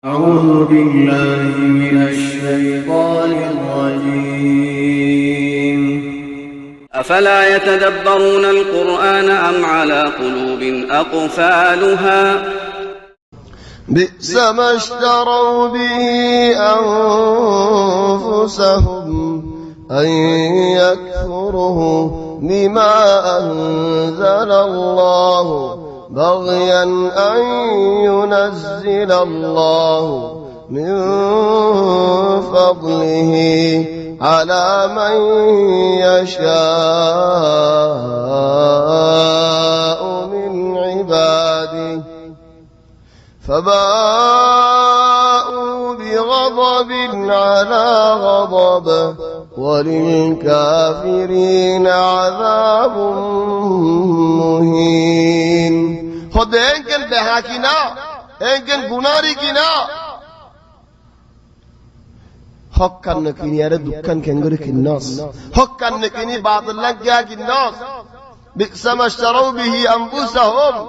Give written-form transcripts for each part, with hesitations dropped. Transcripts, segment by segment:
أعوذ بالله من الشيطان الرجيم أفلا يتدبرون القرآن أم على قلوب أقفالها بئس ما اشتروا به أنفسهم أن يكفروا بما أنزل الله بغيا أن ينزل الله من فضله على من يشاء من عباده فباءوا بغضب على غضب وللكافرين عذاب مهين خود انکن بها کنا انکن گناری کنا حق کن نکنی اره دکن کنگری کناس حق کن نکنی باطل لگیا کناس بئس ما اشتروا به انفسهم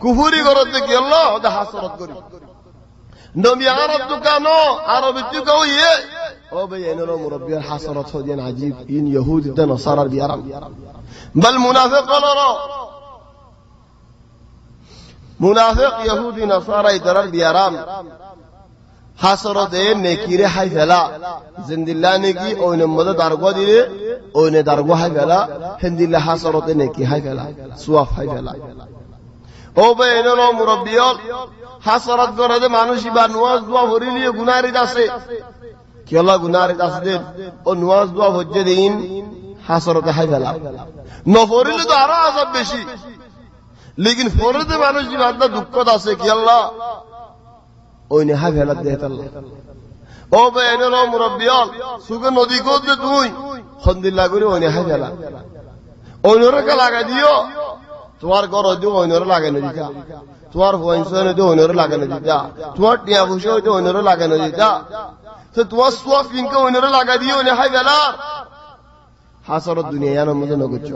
কুফরি করত কি আল্লাহ ওটা হাসরত করি নবী আরব দোকানো আরবি তুকাও ইয়ে ও ভাই এনর মুরব্বির হাসরত হদিন আজীব ইন ইহুদ দে নসারার বিয়ারাম বল মুনাফিক ইহুদি নসারা ইদারার বিয়ারাম হাসরত এ নেকিরে হাই ফেলা জিন্দিল্লাহ নেকি ওইনে মদ দারগো দিলে ওইনে দারগো হাই ফেলা হিন্দিল্লাহ হাসরত এ নেকি হাই ফেলা সুয়াফ হাই ফেলা ও ভাই এনর মুরব্বিয়ল হাসরত করে দে মানুষ বা নওয়াজ দোয়া ভরিলিয়ে গুনারিত আছে কি আল্লাহ গুনারিত আছে দে ও নওয়াজ দোয়া হজ্জে দিন হাসরতে হাই ফেলা নফরিলে তো আরো আযাব বেশি লেকিন ফরদে মানুষ বাদা দুঃখত আছে কি আল্লাহ ওইনে হাই ফেলা দে আল্লাহ ও ভাই এনর মুরব্বিয়ল সুগে নদী কোদ দে তুই খন্দিল্লাহ করে ওইনে হাই ফেলা ওইনরে কা লাগা দিও তোমার ঘর হইতে অন্যরে লাগানো দিতা তোমার পয়সা হইতে অন্যরে লাগানো দিতা তোমার টিয়া পয়সা হইতে অন্যরে লাগানো দিতা তো তোমার সোয়া ফিনকে অন্যরে লাগা দিও নে হাই বেলা হাসরত দুনিয়ার মধ্যে নগচ্ছ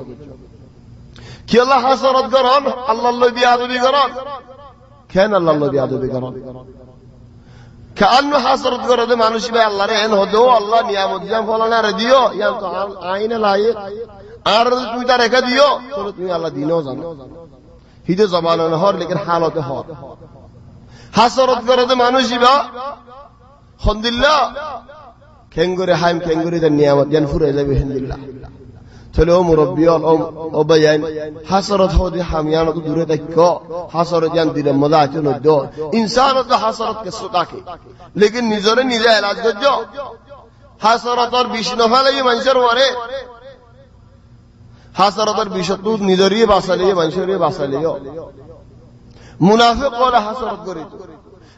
কি আল্লাহ হাসরত করন আল্লাহর নবী আদবি করন কেন আল্লাহর নবী আদবি করন কেন হাসরত করে দে মানুষ ভাই আল্লাহরে এন হদো আল্লাহ নিয়ামত জাম ফলানা রে দিও ইয়া তো আইনে লায়ে আর তুমি তা রেখে দিও চলো তুমি আল্লাহ দিনও জানো হিদে জবানো হর লেকিন হালতে হর হাসরত করে দে মানুষই বা হন্দিল্লাহ খেঙ্গুরে হাইম খেঙ্গুরি তার নিয়ামত জ্ঞান ফুরে যাবে হিন্দিল্লাহ চলে ও মুরব্বিয়ল ও বায়ান হাসরত হদি হামিয়ান তো দূরে থাকো হাসরত জ্ঞান দিলে মজা আছে নদ্য ইনসান তো হাসরত কে সুতাকে লেকিন নিজরে নিজে এলাজ করছো হাসরতর বিষ্ণু ফেলাই মানুষের ওরে হাসরতের বিষয় নিজরিয়ে বাঁচালিয়ে মানুষের বাঁচালিও মুনাফিক ওলা হাসরত করি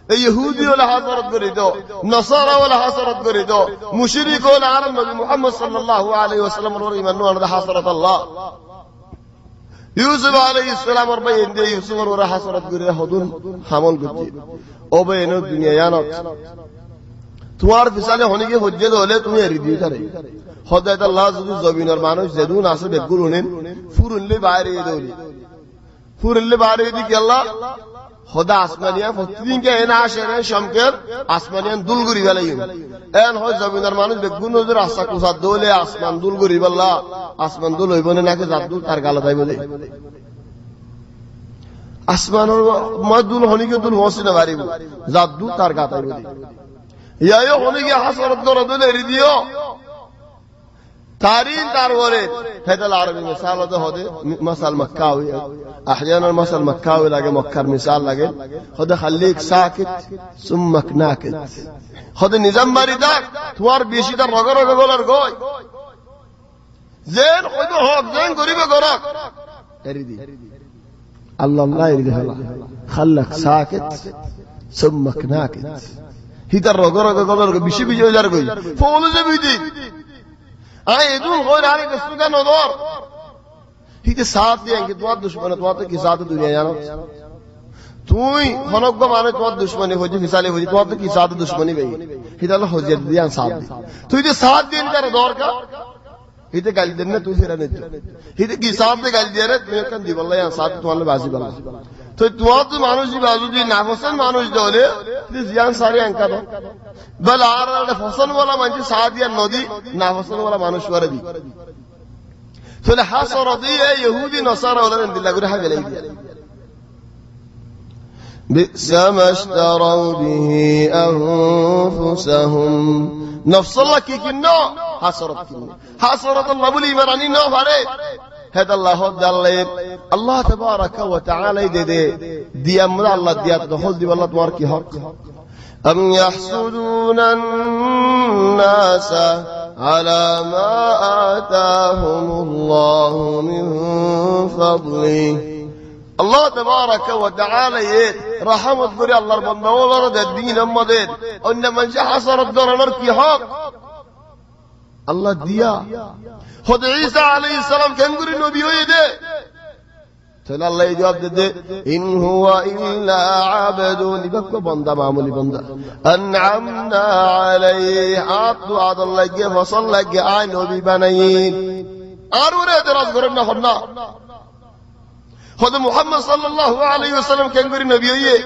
তো ইহুদি ওলা হাসরত করি তো নসারা ওলা হাসরত করি তো মুশরিক ওলা আর নবী মুহাম্মদ সাল্লাল্লাহু আলাইহি ওয়াসাল্লাম এর ঈমান ওলা হাসরত আল্লাহ ইউসুফ আলাইহিস সালাম এর ভাই ইন্দে ইউসুফ এর ওলা হাসরত করে হদুন হামল করতে ও ভাই এনো দুনিয়া জানত তোমার পিছনে হনিকে হজ্জে হলে তুমি রিদিও করে হদায়ত আল্লাহ যদি জমিনের মানুষ যেদুন আছে বেগুল উনেন ফুরুনলে বাইরে দৌড়ি ফুরুনলে বাইরে দি কি আল্লাহ হদা আসমানিয়া প্রতিদিন কে এনা আসে রে শমকের আসমানিয়ান দুলগুরি গেলাই এন হয় জমিনের মানুষ বেগুন নজর রাস্তা কুসা দোলে আসমান দুলগুরি বল্লা আসমান দুল হইবনে নাকি জাদু তার গালা তাই বলে আসমানের মদুল হনিকে দুল হসিনা বাড়িব জাদু তার গাতাই বলে ইয়ায়ো হনিকে হাসরত করে দলে রিদিও تارين تارورين هذا العربي مثال هذا مثل مكاوي احيانا مثل مكاوي لاقي مكر مثال لاقي هذا خليك ساكت سمك ناكت هذا نظام مريدك توار بيشي در رغر رغر غوي زين خذو هوك زين غريب غرق اريدي الله يريد هلا خلك ساكت سمك ناكت هي در رغر رغر بيشي بيجي در غوي فولو زبيدي আয় এদুল কইরা আরে কসুকা নদর হিতে সাথ দিয়েঙ্গে তোমার দুশমন তোমার তো কি সাথ দুনিয়া জানো তুই হনক মানে তোমার দুশমনি হইছে মিসালে হইছে তোমার তো কি সাথ দুশমনি ভাই হিতে আল্লাহ হজের দিয়ান সাথ তুই যে সাথ দিন তার দরকার हिते गाली देने तू फिर नहीं हिते की साथ में गाली दे रहे तुम्हें कन दी बल्ला यहाँ साथ तुम्हारे बाजी बल्ला তো তোমার তো মানুষই যদি না ফসল মানুষ দলে জিয়ান সারি আঙ্কা দো বল আর ফসল বলা মানুষ সাদিয়া নদী না ফসল বলা মানুষ করে দি তাহলে হাসর দিয়ে ইহুদি নসারা ওদের দিল্লা করে হাবে লাগি দিয়া بئس ما اشتروا به أنفسهم نفس الله كي كنو حسرت الله بلي مراني نو فاري هذا الله دليل الله تبارك وتعالى دي أمر الله ديات دخل دي والله تبارك حق أم يحسدون الناس على ما آتاهم الله من فضله الله تبارك وتعالى رحمة بري الله ربنا ولرد الدين أمدين أن من حصر الدور نركي حق الله ديا خد عيسى عليه السلام كان يقول النبي ويده تلا الله يجواب ده إن هو إلا عبد لبكو بندا معمولي بندا أنعمنا عليه عبد الله جه وصلى جه عينه ببنين أرونا درس قرنا خدنا خد محمد صلى الله عليه وسلم كان يقول النبي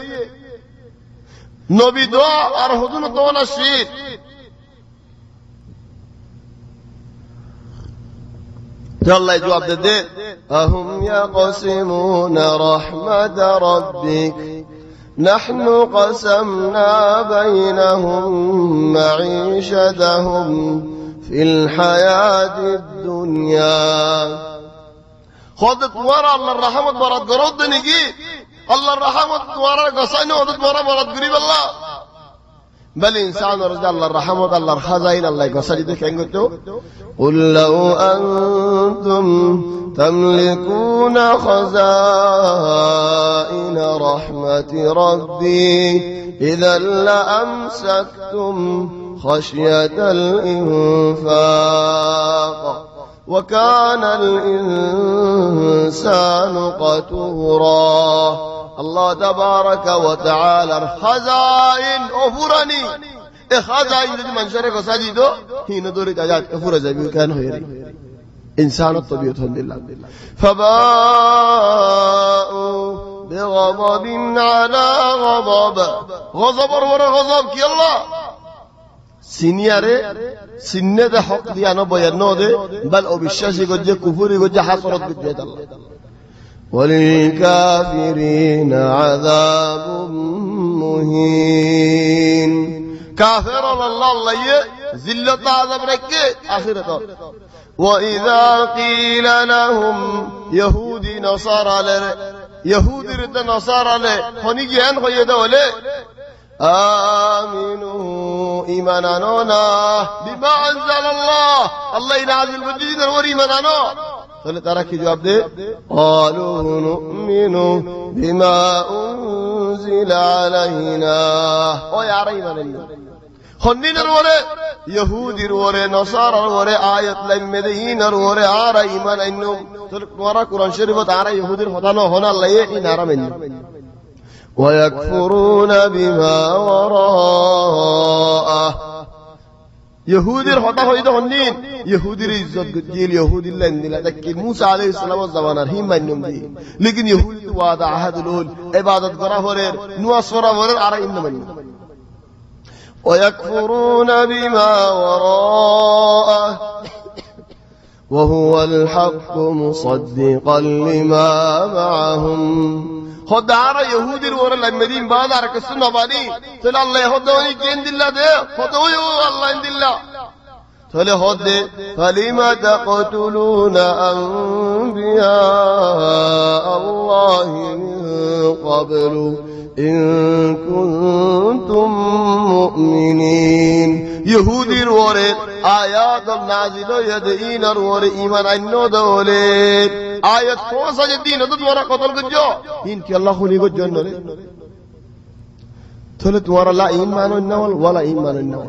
نبي دعاء أرهدون طول الشيء الله يجواب ده أهم يقسمون رحمة ربك نحن قسمنا بينهم معيشتهم في الحياة الدنيا خدت ورا الله الرحمة برد قرد نجي الله الرحمة ورا قصينا خدت ورا برد قريب الله بل إنسان رجع الله الرحمة الله الخزائن الله قصيده كان قلتو قل لو أنتم تملكون خزائن رحمة ربي إذا لأمسكتم خشية الإنفاق وكان الإنسان قتورا الله تبارك وتعالى خزائن أفرني خزائن من شرك سجده حين دوري تجاد أفر زبيو كان هيري إنسان الطبيعة لله فباءوا بغضب على غضب غضب ورا غضب كي الله সিনিয়ারে সিন্নেতে হক দিয়া ন বয়ান দে বল অবিশ্বাসী গজে কুফরি গজে হাসরত গজে আল্লাহ وللكافرين عذاب مهين كافر الله الله ذلة عذاب ركه اخرته واذا قيل لهم يهودي نصارى يهودي رد نصارى له هني جهان خيده وله آمنوا إيماننا بما أنزل الله الله ينزل بالدين والإيماننا فلا ترك جواب ده قالوا نؤمن بما أنزل علينا ويا ريماننا خنين الورى يهودي الورى نصارى الورى آية لمدين الورى عرى إيمان إنهم تلك ورا قرآن شريف عرى يهودي الفتنة هنا الله ينار منه ويكفرون بما وراءه يهودي الخطا هيدا هنين يهودي العزت جيل يهودي الله ان لا تك موسى عليه السلام زمان هي منهم دي لكن يهودي وعد عهد الاول عبادت غرا هورير نواسرا هورير ارى ان من ويكفرون بما وراءه وهو الحق مصدقا لما معهم خدارا يهودي الورا المدين بعد ركسنا باني تلا الله يهودوني كين دلا ده خدوي الله ان دلا تلا هود فلما تقتلون انبياء الله من قبل إن كنتم مؤمنين يهودي الورا آيات النازلة يدين الورا إيمان عنو دولت آيات كوسا جدين هذا تورا قتل كجو إنك الله خلي كجو نولي تقول تورا لا إيمان النول ولا إيمان النول